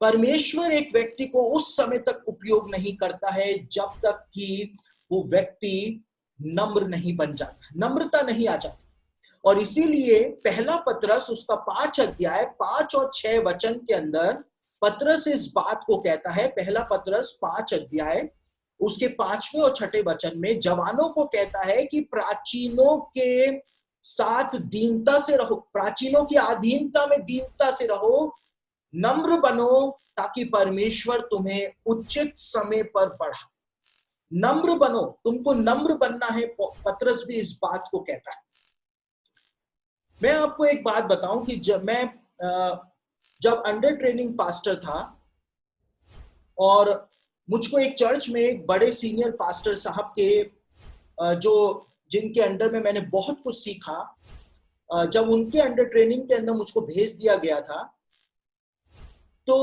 परमेश्वर एक व्यक्ति को उस समय तक उपयोग नहीं करता है जब तक कि वो व्यक्ति नम्र नहीं बन जाता, नम्रता नहीं आ जाती। और इसीलिए पहला पतरस उसका 5 अध्याय 5 और 6 वचन के अंदर पतरस इस बात को कहता है। पहला पतरस 5 अध्याय उसके 5वें और 6ठे वचन में जवानों को कहता है कि प्राचीनों के साथ दीनता से रहो, प्राचीनों की अधीनता में दीनता से रहो, नम्र बनो ताकि परमेश्वर तुम्हें उचित समय पर बढ़ा। नम्र बनो, तुमको नम्र बनना है। पतरस भी इस बात को कहता है। मैं आपको एक बात बताऊं कि जब अंडर ट्रेनिंग पास्टर था और मुझको एक चर्च में एक बड़े सीनियर पास्टर साहब के जिनके अंडर में मैंने बहुत कुछ सीखा, जब उनके अंडर ट्रेनिंग के अंदर मुझको भेज दिया गया था, तो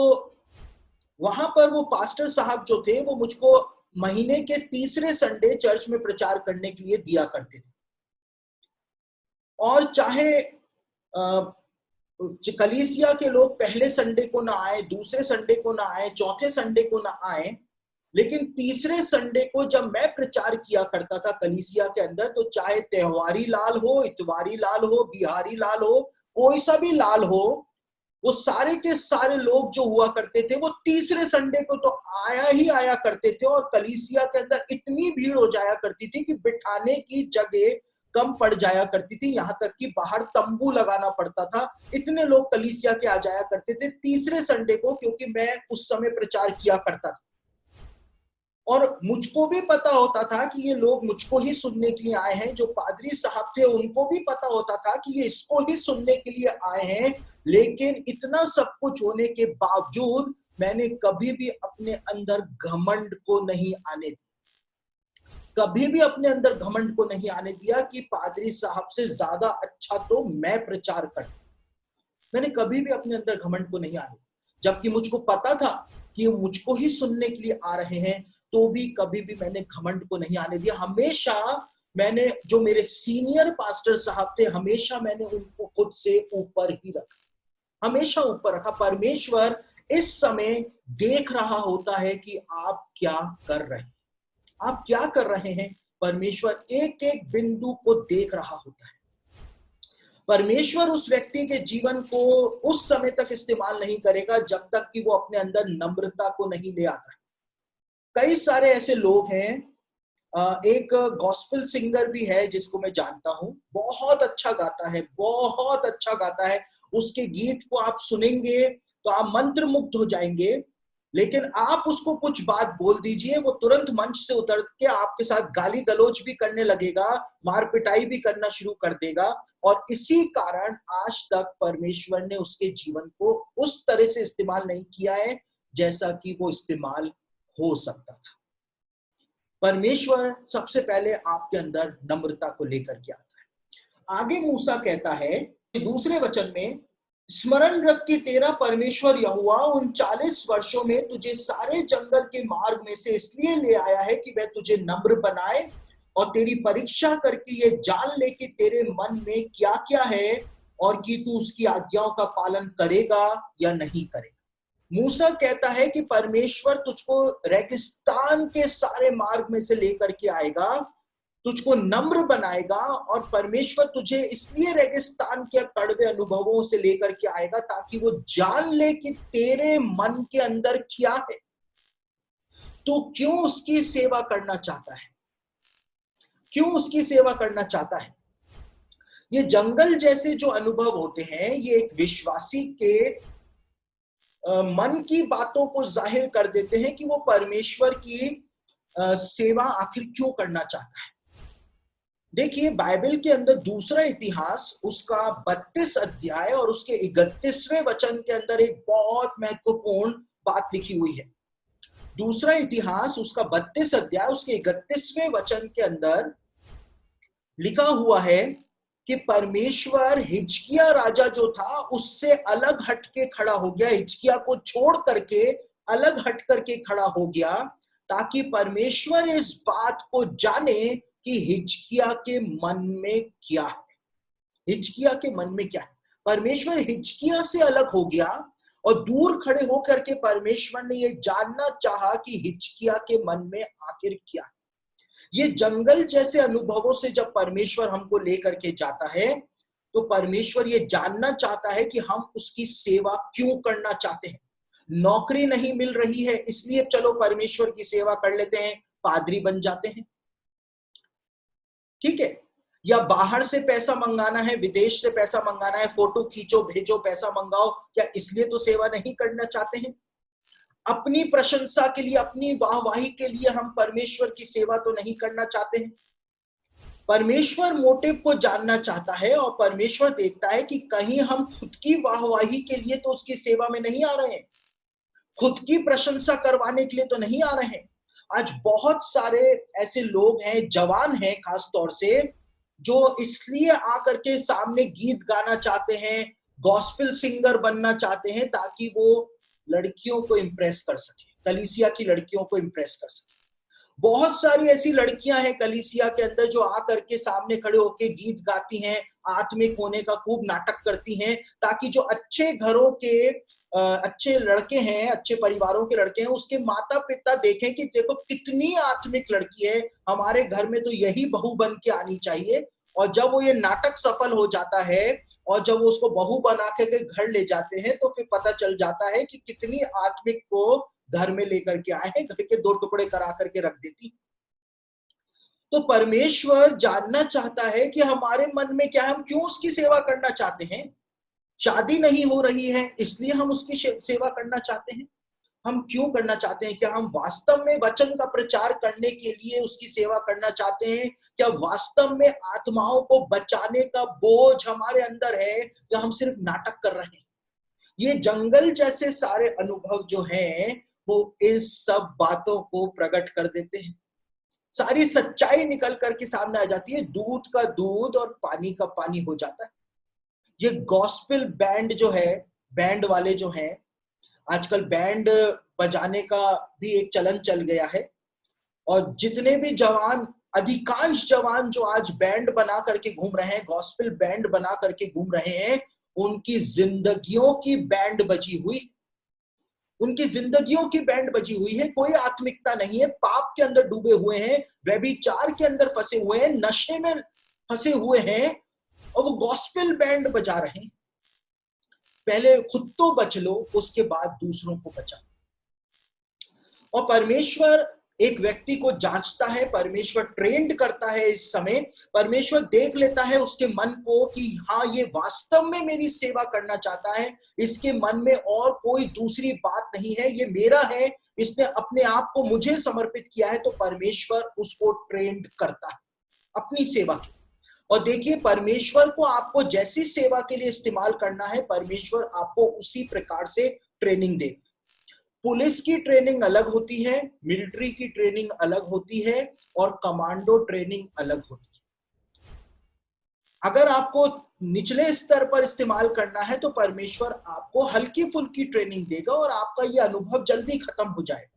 वहां पर वो पास्टर साहब जो थे वो मुझको महीने के तीसरे संडे चर्च में प्रचार करने के लिए दिया करते थे। और चाहे कलीसिया के लोग पहले संडे को ना आए, दूसरे संडे को ना आए, चौथे संडे को ना आए, लेकिन तीसरे संडे को जब मैं प्रचार किया करता था कलीसिया के अंदर, तो चाहे त्योहारी लाल हो, इतवारी लाल हो, बिहारी लाल हो, कोई सा भी लाल हो, वो सारे के सारे लोग जो हुआ करते थे वो तीसरे संडे को तो आया करते थे। और कलीसिया के अंदर इतनी भीड़ हो जाया करती थी कि बिठाने की जगह कम पड़ जाया करती थी, यहां तक कि बाहर तंबू लगाना पड़ता था। इतने लोग कलीसिया के आ जाया करते थे तीसरे संडे को, क्योंकि मैं उस समय प्रचार किया करता था। और मुझको भी पता होता था कि ये लोग मुझको ही सुनने के लिए आए हैं। जो पादरी साहब थे उनको भी पता होता था कि ये इसको ही सुनने के लिए आए हैं। लेकिन इतना सब कुछ होने के बावजूद मैंने कभी भी अपने अंदर घमंड को नहीं आने दिया, कभी भी अपने अंदर घमंड को नहीं आने दिया कि पादरी साहब से ज्यादा अच्छा तो मैं प्रचार करता। मैंने कभी भी अपने अंदर घमंड को नहीं आने दिया, जबकि मुझको पता था कि मुझको ही सुनने के लिए आ रहे हैं, तो भी कभी भी मैंने घमंड को नहीं आने दिया। हमेशा मैंने, जो मेरे सीनियर पास्टर साहब थे, हमेशा मैंने उनको खुद से ऊपर ही रखा, हमेशा ऊपर रखा। परमेश्वर इस समय देख रहा होता है कि आप क्या कर रहे हैं, आप क्या कर रहे हैं। परमेश्वर एक एक बिंदु को देख रहा होता है। परमेश्वर उस व्यक्ति के जीवन को उस समय तक इस्तेमाल नहीं करेगा जब तक कि वो अपने अंदर नम्रता को नहीं ले आता। कई सारे ऐसे लोग हैं, एक गॉस्पेल सिंगर भी है जिसको मैं जानता हूं, बहुत अच्छा गाता है, बहुत अच्छा गाता है। उसके गीत को आप सुनेंगे तो आप मंत्रमुग्ध हो जाएंगे। लेकिन आप उसको कुछ बात बोल दीजिए, वो तुरंत मंच से उतर के आपके साथ गाली गलौज भी करने लगेगा, मार पिटाई भी करना शुरू कर देगा। और इसी कारण आज तक परमेश्वर ने उसके जीवन को उस तरह से इस्तेमाल नहीं किया है जैसा कि वो इस्तेमाल हो सकता था। परमेश्वर सबसे पहले आपके अंदर नम्रता को लेकर के आता है। आगे मूसा कहता है दूसरे वचन में, स्मरण रख कि तेरा परमेश्वर यहोवा उन 40 वर्षों में तुझे सारे जंगल के मार्ग में से इसलिए ले आया है कि वह तुझे नम्र बनाए और तेरी परीक्षा करके ये जान ले कि तेरे मन में क्या क्या है और कि तू उसकी आज्ञाओं का पालन करेगा या नहीं करेगा। मूसा कहता है कि परमेश्वर तुझको रेगिस्तान के सारे मार्ग में से लेकर के आएगा, तुझको नम्र बनाएगा। और परमेश्वर तुझे इसलिए रेगिस्तान के कड़वे अनुभवों से लेकर के आएगा ताकि वो जान ले कि तेरे मन के अंदर क्या है, तू क्यों उसकी सेवा करना चाहता है, क्यों उसकी सेवा करना चाहता है। ये जंगल जैसे जो अनुभव होते हैं, ये एक विश्वासी के मन की बातों को जाहिर कर देते हैं कि वो परमेश्वर की सेवा आखिर क्यों करना चाहता है। देखिए, बाइबल के अंदर दूसरा इतिहास उसका 32 अध्याय और उसके 31वें वचन के अंदर एक बहुत महत्वपूर्ण बात लिखी हुई है। दूसरा इतिहास उसका 32 अध्याय उसके 31वें वचन के अंदर लिखा हुआ है कि परमेश्वर हिजकिया राजा जो था उससे अलग हट के खड़ा हो गया, हिजकिया को छोड़ करके अलग हट करके खड़ा हो गया, ताकि परमेश्वर इस बात को जाने कि हिजकिया के मन में क्या है, हिजकिया के मन में क्या है। परमेश्वर हिजकिया से अलग हो गया और दूर खड़े होकर के परमेश्वर ने ये जानना चाहा कि हिजकिय्याह के मन में आखिर क्या। ये जंगल जैसे अनुभवों से जब परमेश्वर हमको लेकर के जाता है तो परमेश्वर ये जानना चाहता है कि हम उसकी सेवा क्यों करना चाहते हैं। नौकरी नहीं मिल रही है इसलिए चलो परमेश्वर की सेवा कर लेते हैं, पादरी बन जाते हैं, ठीक है। या बाहर से पैसा मंगाना है, विदेश से पैसा मंगाना है, फोटो खींचो भेजो पैसा मंगाओ, क्या इसलिए तो सेवा नहीं करना चाहते हैं। अपनी प्रशंसा के लिए, अपनी वाहवाही के लिए हम परमेश्वर की सेवा तो नहीं करना चाहते हैं। परमेश्वर मोटिव को जानना चाहता है और परमेश्वर देखता है कि कहीं हम खुद की वाहवाही के लिए तो उसकी सेवा में नहीं आ रहे हैं, खुद की प्रशंसा करवाने के लिए तो नहीं आ रहे हैं। आज बहुत सारे ऐसे लोग हैं, जवान हैं खास तौर से, जो इसलिए आकर के सामने गीत गाना चाहते हैं, गॉस्पेल सिंगर बनना चाहते हैं ताकि वो लड़कियों को इंप्रेस कर सके, कलीसिया की लड़कियों को इंप्रेस कर सके। बहुत सारी ऐसी लड़कियां हैं कलीसिया के अंदर जो आकर के सामने खड़े होकर गीत गाती हैं, आत्मिक होने का खूब नाटक करती हैं, ताकि जो अच्छे घरों के अच्छे लड़के हैं, अच्छे परिवारों के लड़के हैं, उसके माता पिता देखें कि देखो कितनी आत्मिक लड़की है, हमारे घर में तो यही बहू बन के आनी चाहिए। और जब वो ये नाटक सफल हो जाता है और जब वो उसको बहू बना के घर ले जाते हैं तो फिर पता चल जाता है कि कितनी आत्मिक को घर में लेकर के आए हैं, घर के दो टुकड़े करा करके रख देती। तो परमेश्वर जानना चाहता है कि हमारे मन में क्या, हम क्यों उसकी सेवा करना चाहते हैं। शादी नहीं हो रही है इसलिए हम उसकी सेवा करना चाहते हैं। हम क्यों करना चाहते हैं? क्या हम वास्तव में वचन का प्रचार करने के लिए उसकी सेवा करना चाहते हैं? क्या वास्तव में आत्माओं को बचाने का बोझ हमारे अंदर है, या हम सिर्फ नाटक कर रहे हैं? ये जंगल जैसे सारे अनुभव जो हैं वो इस सब बातों को प्रकट कर देते हैं। सारी सच्चाई निकल करके सामने आ जाती है, दूध का दूध और पानी का पानी हो जाता है। ये गॉस्पेल बैंड जो है, बैंड वाले जो हैं, आजकल बैंड बजाने का भी एक चलन चल गया है, और जितने भी जवान, अधिकांश जवान जो आज बैंड बना करके घूम रहे हैं, गॉस्पेल बैंड बना करके घूम रहे हैं, उनकी जिंदगियों की बैंड बजी हुई, उनकी जिंदगियों की बैंड बजी हुई है। कोई आत्मिकता नहीं है, पाप के अंदर डूबे हुए हैं, व्यभिचार के अंदर फंसे हुए हैं, नशे में फंसे हुए हैं, और वो गॉस्पेल बैंड बजा रहे हैं। पहले खुद तो बच लो, उसके बाद दूसरों को बचा। और परमेश्वर एक व्यक्ति को जांचता है, परमेश्वर ट्रेंड करता है। इस समय परमेश्वर देख लेता है उसके मन को कि हाँ, ये वास्तव में मेरी सेवा करना चाहता है, इसके मन में और कोई दूसरी बात नहीं है, ये मेरा है, इसने अपने आप को मुझे समर्पित किया है। तो परमेश्वर उसको ट्रेंड करता है अपनी सेवा की। और देखिए, परमेश्वर को आपको जैसी सेवा के लिए इस्तेमाल करना है, परमेश्वर आपको उसी प्रकार से ट्रेनिंग देगा। पुलिस की ट्रेनिंग अलग होती है, मिलिट्री की ट्रेनिंग अलग होती है, और कमांडो ट्रेनिंग अलग होती है। अगर आपको निचले स्तर पर इस्तेमाल करना है तो परमेश्वर आपको हल्की फुल्की ट्रेनिंग देगा और आपका यह अनुभव जल्दी खत्म हो जाएगा।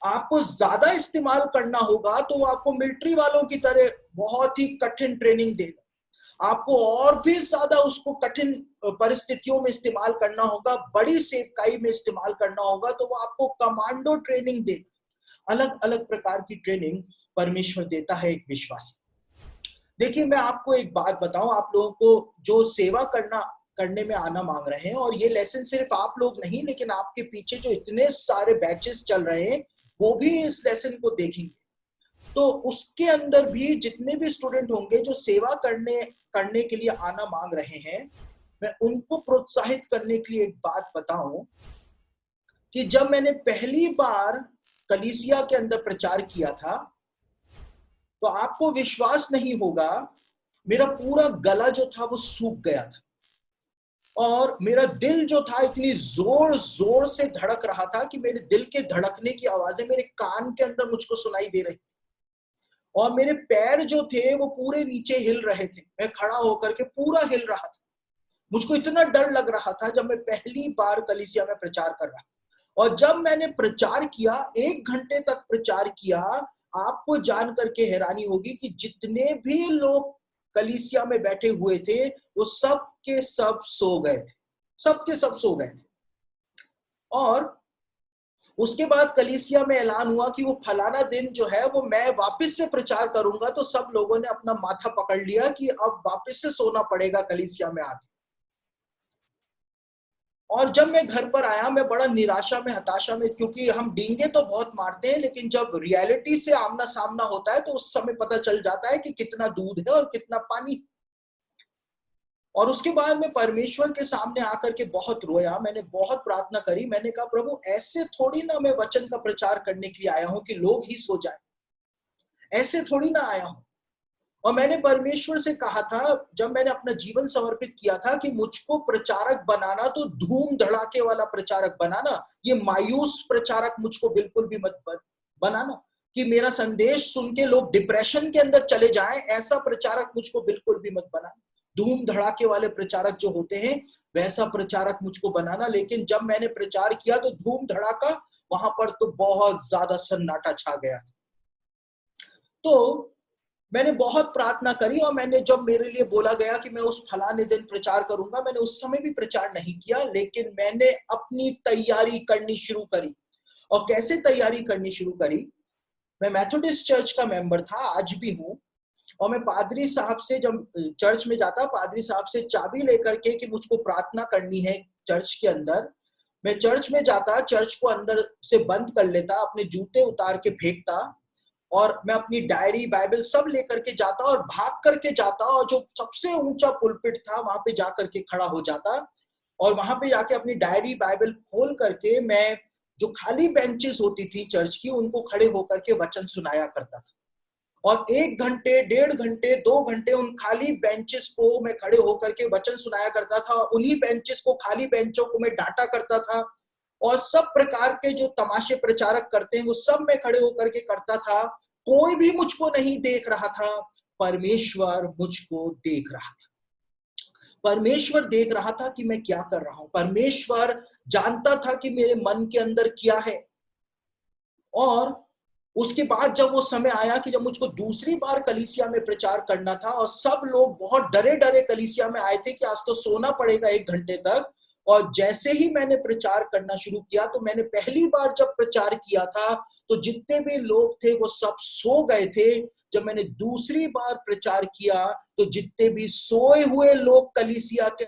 आपको ज्यादा इस्तेमाल करना होगा तो वो आपको मिलिट्री वालों की तरह बहुत ही कठिन ट्रेनिंग देगा। आपको और भी ज्यादा उसको कठिन परिस्थितियों में इस्तेमाल करना होगा, बड़ी सेवकाई में इस्तेमाल करना होगा, तो वो आपको कमांडो ट्रेनिंग देगा। अलग अलग प्रकार की ट्रेनिंग परमेश्वर देता है एक विश्वासी। देखिए, मैं आपको एक बात बताऊं, आप लोगों को जो सेवा करने में आना मांग रहे हैं, और ये लेसन सिर्फ आप लोग नहीं, लेकिन आपके पीछे जो इतने सारे बैचेस चल रहे हैं वो भी इस लेसन को देखेंगे। तो उसके अंदर भी जितने भी स्टूडेंट होंगे जो सेवा करने के लिए आना मांग रहे हैं, मैं उनको प्रोत्साहित करने के लिए एक बात बताऊं कि जब मैंने पहली बार कलीसिया के अंदर प्रचार किया था तो आपको विश्वास नहीं होगा, मेरा पूरा गला जो था वो सूख गया था, और मेरा दिल जो था इतनी जोर जोर से धड़क रहा था कि मेरे दिल के धड़कने की आवाजें मेरे कान के अंदर मुझको सुनाई दे रही थी, और मेरे पैर जो थे वो पूरे नीचे हिल रहे थे। मैं खड़ा होकर के पूरा हिल रहा था, मुझको इतना डर लग रहा था जब मैं पहली बार कलीसिया में प्रचार कर रहा। और जब मैंने प्रचार किया, 1 घंटे तक प्रचार किया, आपको जान करके हैरानी होगी कि जितने भी लोग कलीसिया में बैठे हुए थे वो सब के सब सो गए थे, सब के सब सो गए थे। और उसके बाद कलीसिया में ऐलान हुआ कि वो फलाना दिन जो है वो मैं वापस से प्रचार करूंगा, तो सब लोगों ने अपना माथा पकड़ लिया कि अब वापस से सोना पड़ेगा कलीसिया में आके। और जब मैं घर पर आया, मैं बड़ा निराशा में, हताशा में, क्योंकि हम डींगे तो बहुत मारते हैं, लेकिन जब रियलिटी से आमना सामना होता है तो उस समय पता चल जाता है कि कितना दूध है और कितना पानी। और उसके बाद मैं परमेश्वर के सामने आकर के बहुत रोया, मैंने बहुत प्रार्थना करी। मैंने कहा प्रभु, ऐसे थोड़ी ना मैं वचन का प्रचार करने के लिए आया हूं कि लोग ही सो जाए, ऐसे थोड़ी ना आया हूं। और मैंने परमेश्वर से कहा था, जब मैंने अपना जीवन समर्पित किया था, कि मुझको प्रचारक बनाना तो धूम धड़ाके वाला प्रचारक बनाना, ये मायूस प्रचारक मुझको बिल्कुल भी मत बनाना कि मेरा संदेश सुन के लोग डिप्रेशन के अंदर चले जाएं, ऐसा प्रचारक मुझको बिल्कुल भी मत बनाना। धूम धड़ाके वाले प्रचारक जो होते हैं वैसा प्रचारक मुझको बनाना। लेकिन जब मैंने प्रचार किया तो धूम धड़ाका, वहां पर तो बहुत ज्यादा सन्नाटा छा गया। तो मैंने बहुत प्रार्थना करी, और मैंने, जब मेरे लिए बोला गया कि मैं उस फलाने दिन प्रचार करूंगा, मैंने उस समय भी प्रचार नहीं किया, लेकिन मैंने अपनी तैयारी करनी शुरू करी। और कैसे तैयारी करनी शुरू करी? मैं मेथोडिस्ट चर्च का मेंबर था, आज भी हूं। और मैं पादरी साहब से, जब चर्च में जाता, पादरी साहब से चाबी लेकर के कि मुझको प्रार्थना करनी है चर्च के अंदर, मैं चर्च में जाता, चर्च को अंदर से बंद कर लेता, अपने जूते उतार के फेंकता, और मैं अपनी डायरी बाइबल सब लेकर के जाता और भाग करके जाता, और जो सबसे ऊंचा पुलपिट था वहां पे जाकर के खड़ा हो जाता, और वहां पे जाके अपनी डायरी बाइबल खोल करके मैं, जो खाली बेंचेस होती थी चर्च की, उनको खड़े होकर के वचन सुनाया करता था। और 1 घंटे, 1.5 घंटे, 2 घंटे उन खाली बेंचेस को मैं खड़े होकर के वचन सुनाया करता था। उन्हीं बेंचेस को, खाली बेंचों को मैं डांटा करता था, और सब प्रकार के जो तमाशे प्रचारक करते हैं वो सब मैं खड़े होकर के करता था। कोई भी मुझको नहीं देख रहा था, परमेश्वर मुझको देख रहा था। परमेश्वर देख रहा था कि मैं क्या कर रहा हूं, परमेश्वर जानता था कि मेरे मन के अंदर क्या है। और उसके बाद जब वो समय आया कि जब मुझको दूसरी बार कलीसिया में प्रचार करना था, और सब लोग बहुत डरे डरे कलीसिया में आए थे कि आज तो सोना पड़ेगा 1 घंटे तक, और जैसे ही मैंने प्रचार करना शुरू किया, तो मैंने पहली बार जब प्रचार किया था तो जितने भी लोग थे वो सब सो गए थे। जब मैंने दूसरी बार प्रचार किया तो जितने भी सोए हुए लोग कलीसिया के